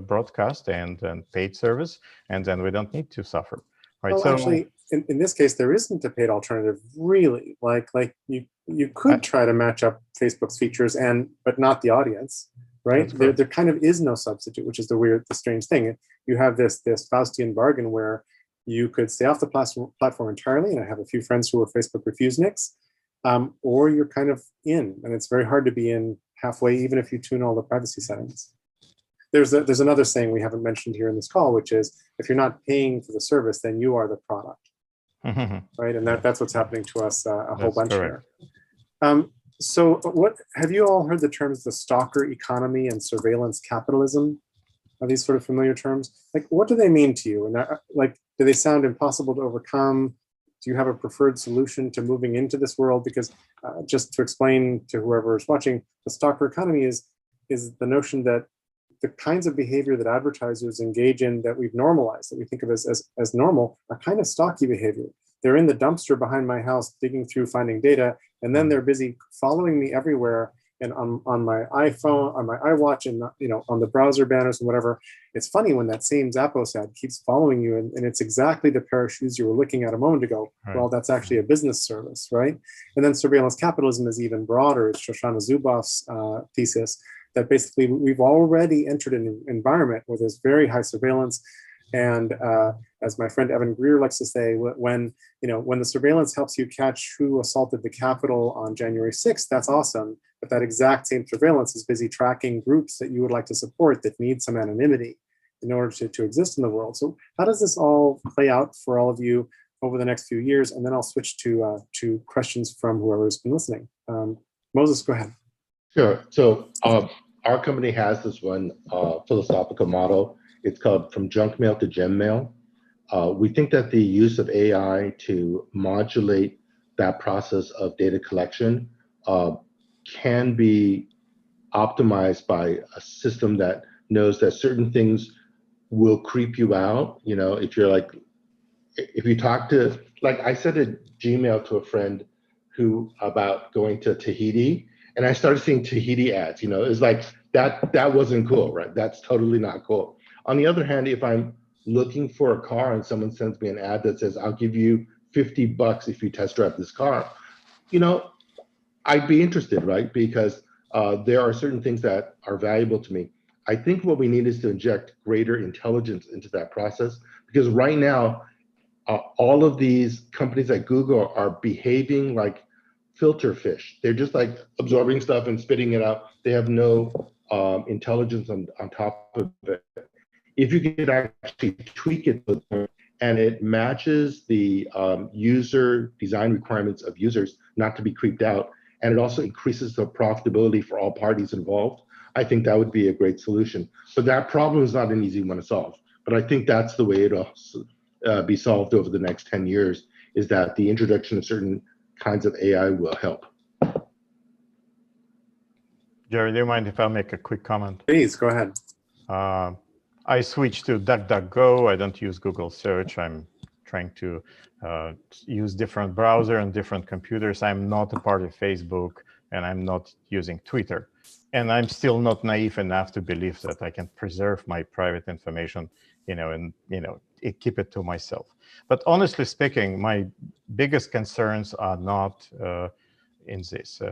broadcast and paid service, and then we don't need to suffer. Right? Well, so actually, in this case, there isn't a paid alternative, really. Like you could try to match up Facebook's features but not the audience, right? There kind of is no substitute, which is the strange thing. You have this Faustian bargain where you could stay off the platform entirely, and I have a few friends who are Facebook refuseniks, or you're kind of in, and it's very hard to be in halfway, even if you tune all the privacy settings. There's another saying we haven't mentioned here in this call, which is, if you're not paying for the service, then you are the product, right? And that's what's happening to us a whole bunch correct. here. So what have you all heard the terms the stalker economy and surveillance capitalism? Are these sort of familiar terms? Like, what do they mean to you? And do they sound impossible to overcome? Do you have a preferred solution to moving into this world? Because just to explain to whoever is watching, the stalker economy is the notion that the kinds of behavior that advertisers engage in that we've normalized, that we think of as normal, are kind of stalky behavior. They're in the dumpster behind my house digging through finding data, and then they're busy following me everywhere, and on my iPhone, on my iWatch, and on the browser banners and whatever. It's funny when that same Zappos ad keeps following you, and it's exactly the pair of shoes you were looking at a moment ago. Right. Well, that's actually a business service, right? And then surveillance capitalism is even broader. It's Shoshana Zuboff's thesis that basically we've already entered an environment where there's very high surveillance. And as my friend Evan Greer likes to say, when the surveillance helps you catch who assaulted the Capitol on January 6th, that's awesome. But that exact same surveillance is busy tracking groups that you would like to support that need some anonymity in order to exist in the world. So how does this all play out for all of you over the next few years? And then I'll switch to questions from whoever's been listening. Moses, go ahead. Sure. So our company has this one philosophical model. It's called From Junk Mail to Gem Mail. We think that the use of AI to modulate that process of data collection can be optimized by a system that knows that certain things will creep you out. If you talk to, like I sent a Gmail to a friend about going to Tahiti, and I started seeing Tahiti ads. It's like that wasn't cool, right? That's totally not cool. On the other hand, if I'm looking for a car and someone sends me an ad that says, I'll give you $50 if you test drive this car, I'd be interested, right? Because there are certain things that are valuable to me. I think what we need is to inject greater intelligence into that process, because right now, all of these companies like Google are behaving like filter fish. They're just like absorbing stuff and spitting it out. They have no intelligence on top of it. If you could actually tweak it and it matches the user design requirements of users not to be creeped out, and it also increases the profitability for all parties involved, I think that would be a great solution. But that problem is not an easy one to solve. But I think that's the way it'll be solved over the next 10 years, is that the introduction of certain kinds of AI will help. Jerry, do you mind if I make a quick comment? Please, go ahead. I switched to DuckDuckGo. I don't use Google search. I'm trying to use different browser and different computers. I'm not a part of Facebook, and I'm not using Twitter. And I'm still not naive enough to believe that I can preserve my private information, and keep it to myself. But honestly speaking, my biggest concerns are not in this.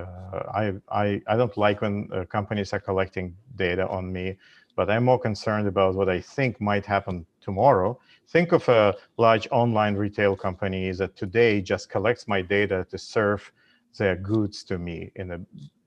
I don't like when companies are collecting data on me, but I'm more concerned about what I think might happen tomorrow. Think of a large online retail company that today just collects my data to serve their goods to me in a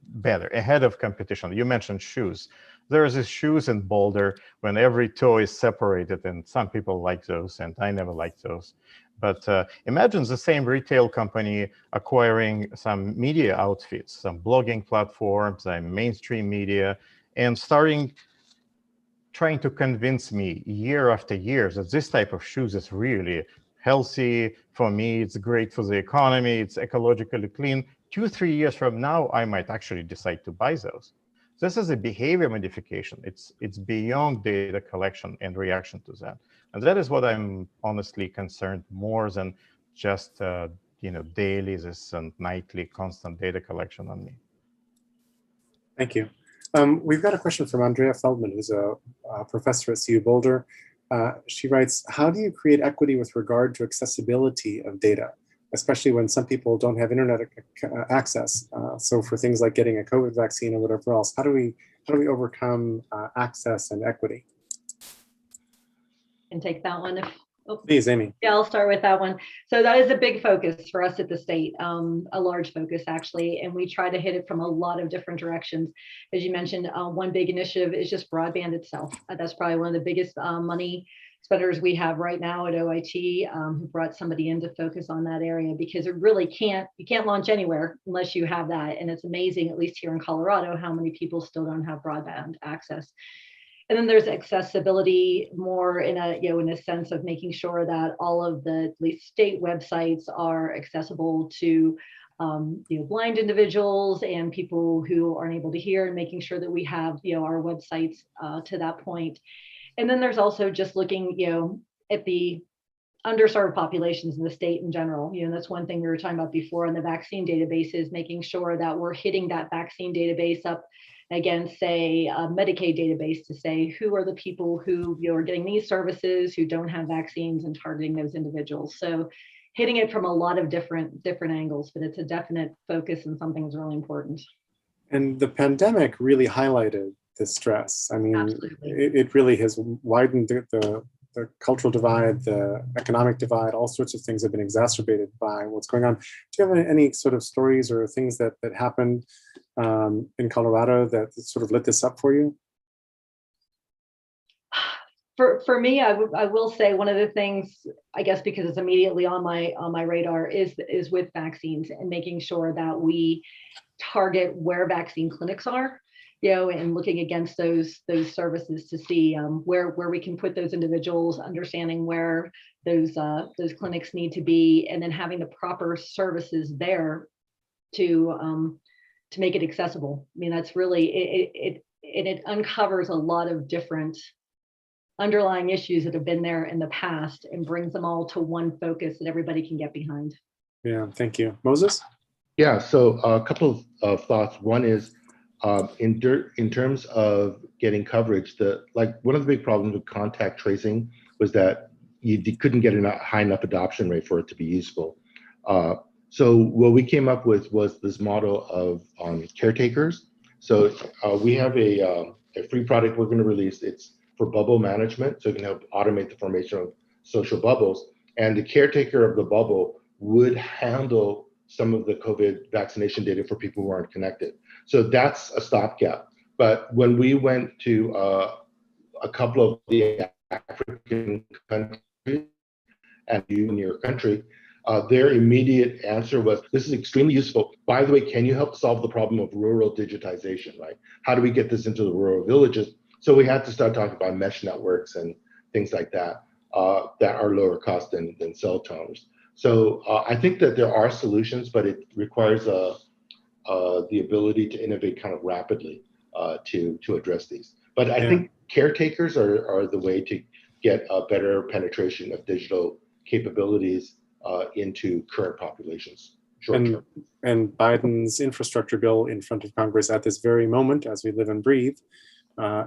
better, ahead of competition. You mentioned shoes. There's these shoes in Boulder when every toe is separated, and some people like those, and I never liked those. But imagine the same retail company acquiring some media outfits, some blogging platforms, some mainstream media, and trying to convince me year after year that this type of shoes is really healthy for me, it's great for the economy, it's ecologically clean. 2-3 years from now, I might actually decide to buy those. This is a behavior modification. It's beyond data collection and reaction to that. And that is what I'm honestly concerned more than just daily and nightly constant data collection on me. Thank you. We've got a question from Andrea Feldman, who's a professor at CU Boulder. She writes, how do you create equity with regard to accessibility of data, especially when some people don't have internet access? So for things like getting a COVID vaccine or whatever else, how do we overcome access and equity? Can take that one. Please, Amy. Yeah, I'll start with that one. So that is a big focus for us at the state, a large focus actually, and we try to hit it from a lot of different directions. As you mentioned, one big initiative is just broadband itself. That's probably one of the biggest money spenders we have right now at OIT, who brought somebody in to focus on that area, because it really you can't launch anywhere unless you have that. And it's amazing, at least here in Colorado, how many people still don't have broadband access. And then there's accessibility more in a sense of making sure that all of the at least state websites are accessible to blind individuals and people who aren't able to hear, and making sure that we have our websites to that point. And then there's also just looking at the underserved populations in the state in general. That's one thing we were talking about before on the vaccine databases, making sure that we're hitting that vaccine database up against, say, a Medicaid database to say who are the people who are getting these services, who don't have vaccines, and targeting those individuals. So hitting it from a lot of different angles, but it's a definite focus and something that's really important. And the pandemic really highlighted the stress. I mean, it really has widened the cultural divide, the economic divide. All sorts of things have been exacerbated by what's going on. Do you have any sort of stories or things that happened in Colorado that sort of lit this up for you? For me, I will say one of the things, I guess, because it's immediately on my radar, is with vaccines and making sure that we target where vaccine clinics are, and looking against those services to see where we can put those individuals, understanding where those clinics need to be, and then having the proper services there to make it accessible. I mean, that's really it uncovers a lot of different underlying issues that have been there in the past and brings them all to one focus that everybody can get behind. Yeah, thank you. Moses? Yeah, so a couple of thoughts. One is in terms of getting coverage, one of the big problems with contact tracing was that you couldn't get a high enough adoption rate for it to be useful. So what we came up with was this model of caretakers. So we have a free product we're going to release. It's for bubble management, so it can help automate the formation of social bubbles. And the caretaker of the bubble would handle some of the COVID vaccination data for people who aren't connected. So that's a stopgap. But when we went to a couple of the African countries and you in your country, their immediate answer was, this is extremely useful. By the way, can you help solve the problem of rural digitization, right? How do we get this into the rural villages? So we had to start talking about mesh networks and things like that that are lower cost than cell towers. So I think that there are solutions, but it requires the ability to innovate kind of rapidly to address these. But I think caretakers are the way to get a better penetration of digital capabilities into current populations. And Biden's infrastructure bill in front of Congress at this very moment, as we live and breathe,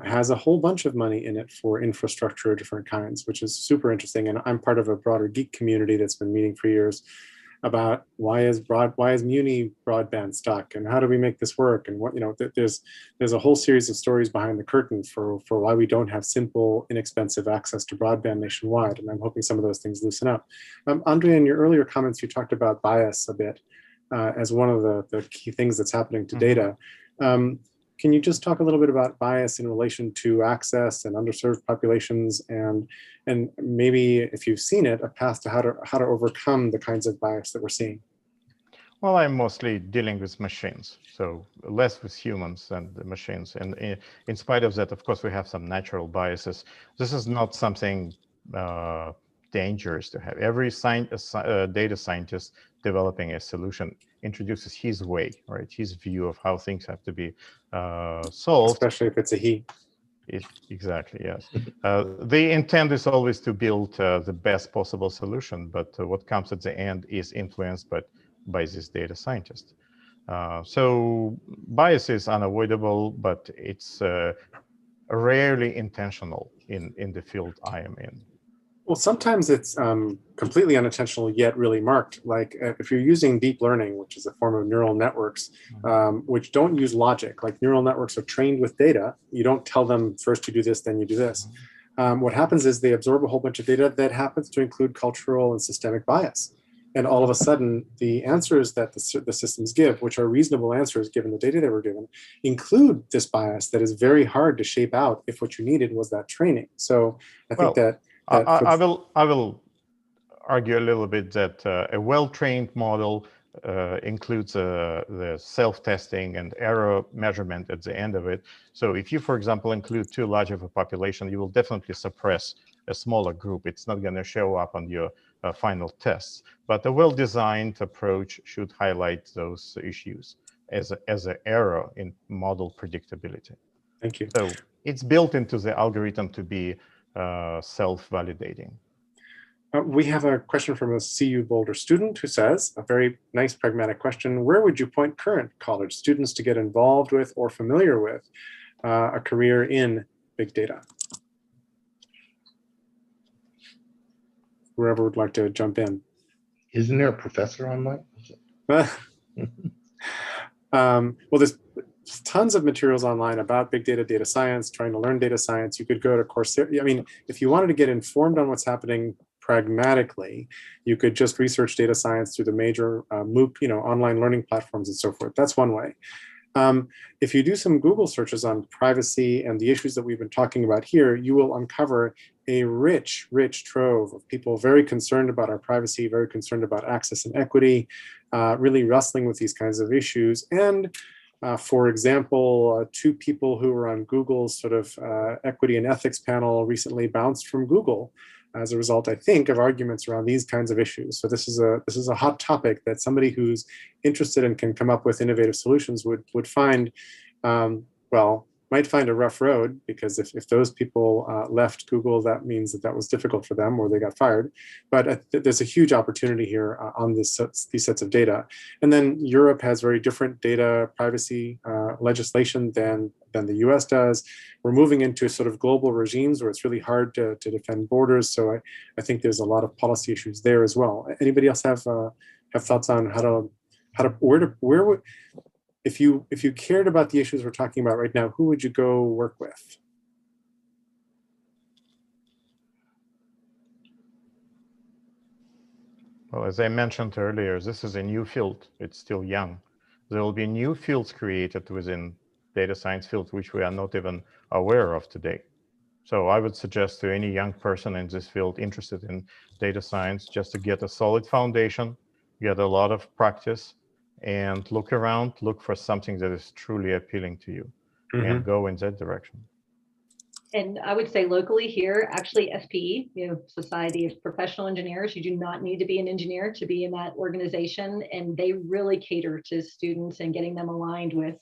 has a whole bunch of money in it for infrastructure of different kinds, which is super interesting. And I'm part of a broader geek community that's been meeting for years about why is Muni broadband stuck, and how do we make this work, and what there's a whole series of stories behind the curtain for why we don't have simple, inexpensive access to broadband nationwide. And I'm hoping some of those things loosen up. Andrea, in your earlier comments, you talked about bias a bit as one of the key things that's happening to data. can you just talk a little bit about bias in relation to access and underserved populations, and maybe if you've seen it, a path to how to overcome the kinds of bias that we're seeing? Well, I'm mostly dealing with machines, so less with humans than the machines. And in spite of that, of course, we have some natural biases. This is not something dangerous to have. Every data scientist developing a solution introduces his way, right? His view of how things have to be solved. Especially if it's a he. Exactly, yes. The intent is always to build the best possible solution, but what comes at the end is influenced by this data scientist. So bias is unavoidable, but it's rarely intentional in the field I am in. Well, sometimes it's completely unintentional yet really marked. Like if you're using deep learning, which is a form of neural networks, which don't use logic. Like neural networks are trained with data. You don't tell them first you do this, then you do this. What happens is they absorb a whole bunch of data that happens to include cultural and systemic bias. And all of a sudden, the answers that the systems give, which are reasonable answers given the data they were given, include this bias that is very hard to shape out if what you needed was that training. So I think that I will argue a little bit that a well-trained model includes the self-testing and error measurement at the end of it. So if you, for example, include too large of a population, you will definitely suppress a smaller group. It's not going to show up on your final tests. But a well-designed approach should highlight those issues as an error in model predictability. Thank you. So it's built into the algorithm to be self-validating. We have a question from a CU Boulder student who says, a very nice pragmatic question: where would you point current college students to get involved with or familiar with a career in big data? Whoever would like to jump in. Isn't there a professor online? Well, there's tons of materials online about big data, data science, trying to learn data science. You could go to Coursera. I mean, if you wanted to get informed on what's happening pragmatically, you could just research data science through the major MOOC, online learning platforms and so forth. That's one way. If you do some Google searches on privacy and the issues that we've been talking about here, you will uncover a rich, rich trove of people very concerned about our privacy, very concerned about access and equity, really wrestling with these kinds of issues. And for example, two people who were on Google's sort of equity and ethics panel recently bounced from Google as a result, I think, of arguments around these kinds of issues. So this is a hot topic that somebody who's interested and can come up with innovative solutions would find, might find a rough road, because if those people left Google, that means that was difficult for them or they got fired. But there's a huge opportunity here on these sets of data. And then Europe has very different data privacy legislation than the US does. We're moving into sort of global regimes where it's really hard to defend borders. So I think there's a lot of policy issues there as well. Anybody else have thoughts on where would, if you cared about the issues we're talking about right now, who would you go work with? Well, as I mentioned earlier, this is a new field. It's still young. There will be new fields created within data science fields which we are not even aware of today. So I would suggest to any young person in this field interested in data science just to get a solid foundation, get a lot of practice, and look around, look for something that is truly appealing to you, and go in that direction. And I would say locally here, actually SPE, Society of Professional Engineers, you do not need to be an engineer to be in that organization. And they really cater to students and getting them aligned with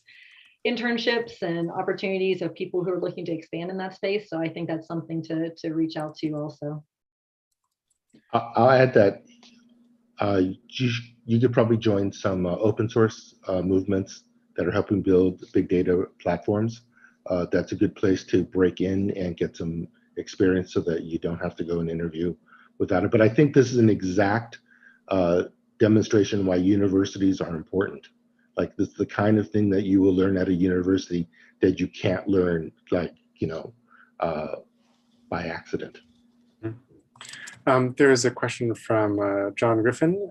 internships and opportunities of people who are looking to expand in that space. So I think that's something to reach out to also. I'll add that you could probably join some open source movements that are helping build big data platforms. That's a good place to break in and get some experience so that you don't have to go and interview without it. But I think this is an exact demonstration why universities are important. Like, this is the kind of thing that you will learn at a university that you can't learn, like, by accident. There is a question from John Griffin.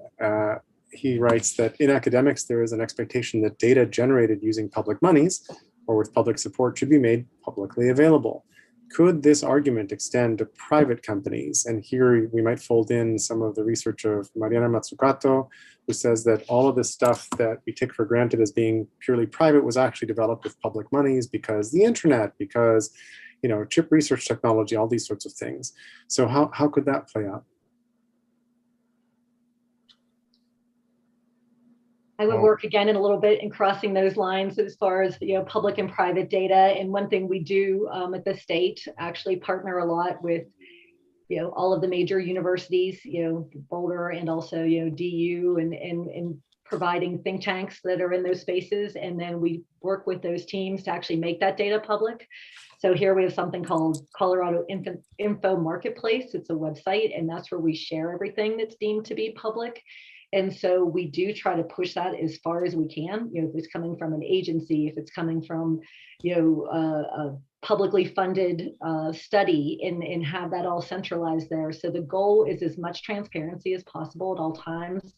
He writes that in academics, there is an expectation that data generated using public monies or with public support should be made publicly available. Could this argument extend to private companies? And here we might fold in some of the research of Mariana Mazzucato, who says that all of this stuff that we take for granted as being purely private was actually developed with public monies because the internet, because chip research technology, all these sorts of things. So how could that play out? I would work again in a little bit in crossing those lines as far as public and private data. And one thing we do at the state actually partner a lot with all of the major universities, Boulder and also DU, and providing think tanks that are in those spaces. And then we work with those teams to actually make that data public. So here we have something called Colorado Info Marketplace. It's a website, and that's where we share everything that's deemed to be public. And so we do try to push that as far as we can. If it's coming from an agency, if it's coming from, a publicly funded study, and have that all centralized there. So the goal is as much transparency as possible at all times,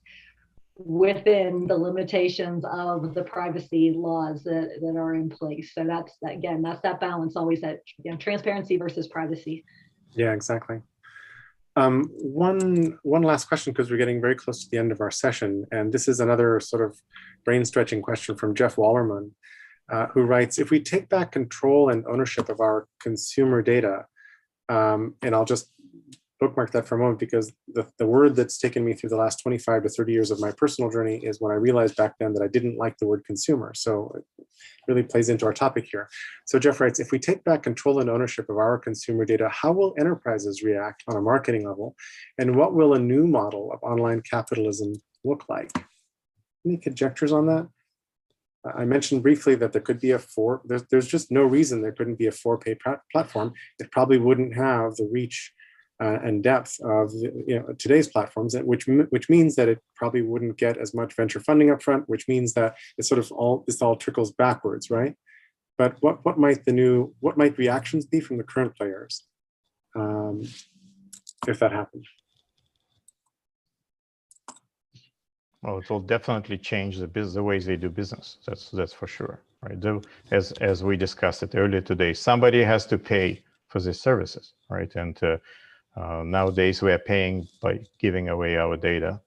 within the limitations of the privacy laws that are in place. So that's that balance always, that transparency versus privacy. Yeah, exactly. One last question, because we're getting very close to the end of our session, and this is another sort of brain-stretching question from Jeff Wallerman, who writes, if we take back control and ownership of our consumer data, and I'll just bookmark that for a moment, because the word that's taken me through the last 25 to 30 years of my personal journey is when I realized back then that I didn't like the word consumer. So it really plays into our topic here. So Jeff writes, if we take back control and ownership of our consumer data, how will enterprises react on a marketing level? And what will a new model of online capitalism look like? Any conjectures on that? I mentioned briefly that there could be there's just no reason there couldn't be a for-pay platform. It probably wouldn't have the reach and depth of today's platforms, which means that it probably wouldn't get as much venture funding up front, which means that it's this all trickles backwards, right? But what might reactions be from the current players if that happened? Well, it will definitely change the ways they do business. That's for sure, right? As we discussed it earlier today, somebody has to pay for these services, right? And nowadays we are paying by giving away our data,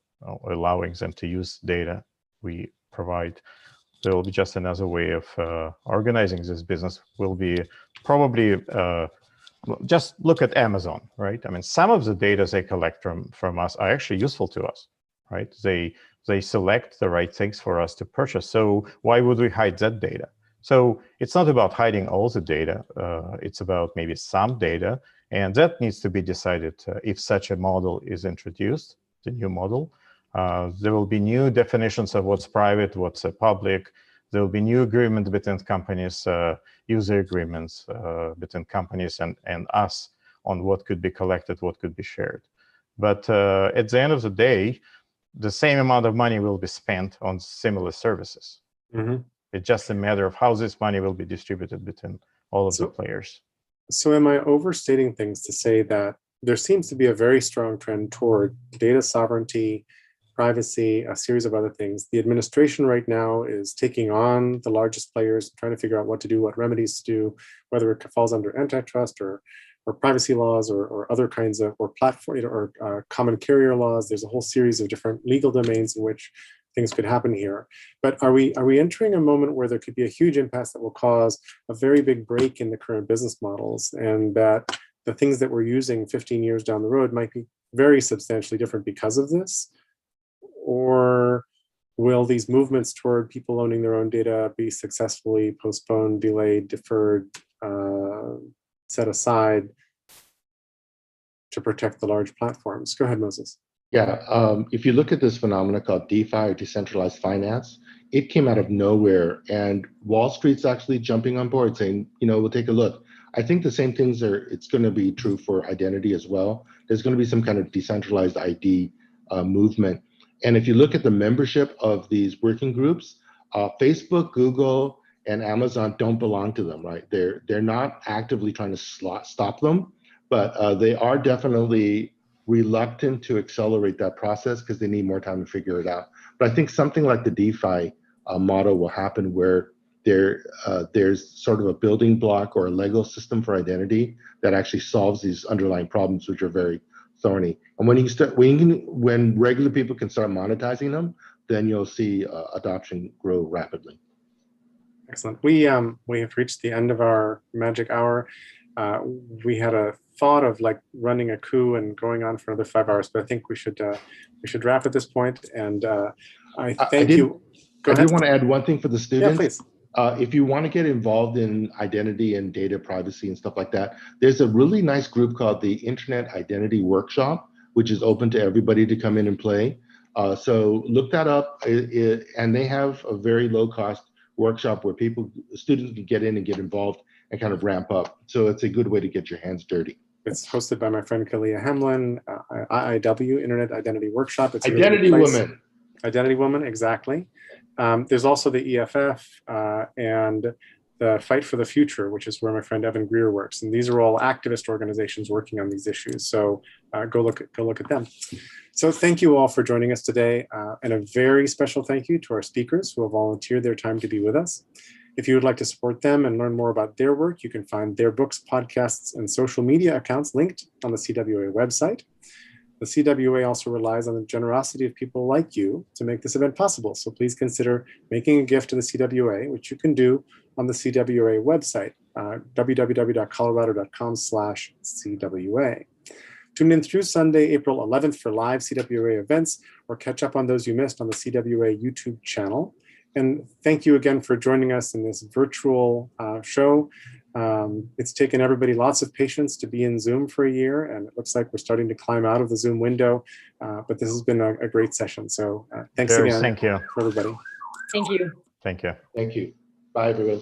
allowing them to use data we provide. There will be just another way of organizing this business. Will be probably just look at Amazon, right? I mean, some of the data they collect from us are actually useful to us, right? They select the right things for us to purchase. So why would we hide that data? So it's not about hiding all the data. It's about maybe some data, and that needs to be decided if such a model is introduced, the new model. There will be new definitions of what's private, what's public. There will be new agreements between companies, user agreements between companies and us on what could be collected, what could be shared. But at the end of the day, the same amount of money will be spent on similar services. Mm-hmm. It's just a matter of how this money will be distributed between all of the players. So am I overstating things to say that there seems to be a very strong trend toward data sovereignty, privacy, a series of other things? The administration right now is taking on the largest players, trying to figure out what to do, what remedies to do, whether it falls under antitrust or privacy laws or other kinds of, or platform or common carrier laws. There's a whole series of different legal domains in which things could happen here. But are we entering a moment where there could be a huge impasse that will cause a very big break in the current business models, and that the things that we're using 15 years down the road might be very substantially different because of this? Or will these movements toward people owning their own data be successfully postponed, delayed, deferred, set aside to protect the large platforms? Go ahead, Moses. Yeah, if you look at this phenomenon called DeFi, or decentralized finance, it came out of nowhere, and Wall Street's actually jumping on board, saying, we'll take a look. I think the same things it's going to be true for identity as well. There's going to be some kind of decentralized ID movement. And if you look at the membership of these working groups, Facebook, Google, and Amazon don't belong to them, right? They're not actively trying to stop them, but they are definitely reluctant to accelerate that process because they need more time to figure it out. But I think something like the DeFi model will happen, where there's sort of a building block or a Lego system for identity that actually solves these underlying problems, which are very thorny. And when regular people can start monetizing them, then you'll see adoption grow rapidly. Excellent. We have reached the end of our magic hour. We had a thought of like running a coup and going on for another 5 hours, but I think we should wrap at this point. And I thank you. I did want to add one thing for the students. Yeah, please. If you want to get involved in identity and data privacy and stuff like that, there's a really nice group called the Internet Identity Workshop, which is open to everybody to come in and play. So look that up, and they have a very low cost workshop where students can get in and get involved and kind of ramp up. So it's a good way to get your hands dirty. It's hosted by my friend Kalia Hamlin, IIW, Internet Identity Workshop. It's Identity Woman. Identity Woman, exactly. There's also the EFF and the Fight for the Future, which is where my friend Evan Greer works. And these are all activist organizations working on these issues. So go look at them. So thank you all for joining us today. And a very special thank you to our speakers who have volunteered their time to be with us. If you would like to support them and learn more about their work, you can find their books, podcasts, and social media accounts linked on the CWA website. The CWA also relies on the generosity of people like you to make this event possible. So please consider making a gift to the CWA, which you can do on the CWA website, www.colorado.com/CWA. Tune in through Sunday, April 11th for live CWA events, or catch up on those you missed on the CWA YouTube channel. And thank you again for joining us in this virtual show. It's taken everybody lots of patience to be in Zoom for a year, and it looks like we're starting to climb out of the Zoom window, but this has been a great session. So thanks again Thank you. for everybody. Thank you. Thank you. Thank you. Bye, everyone.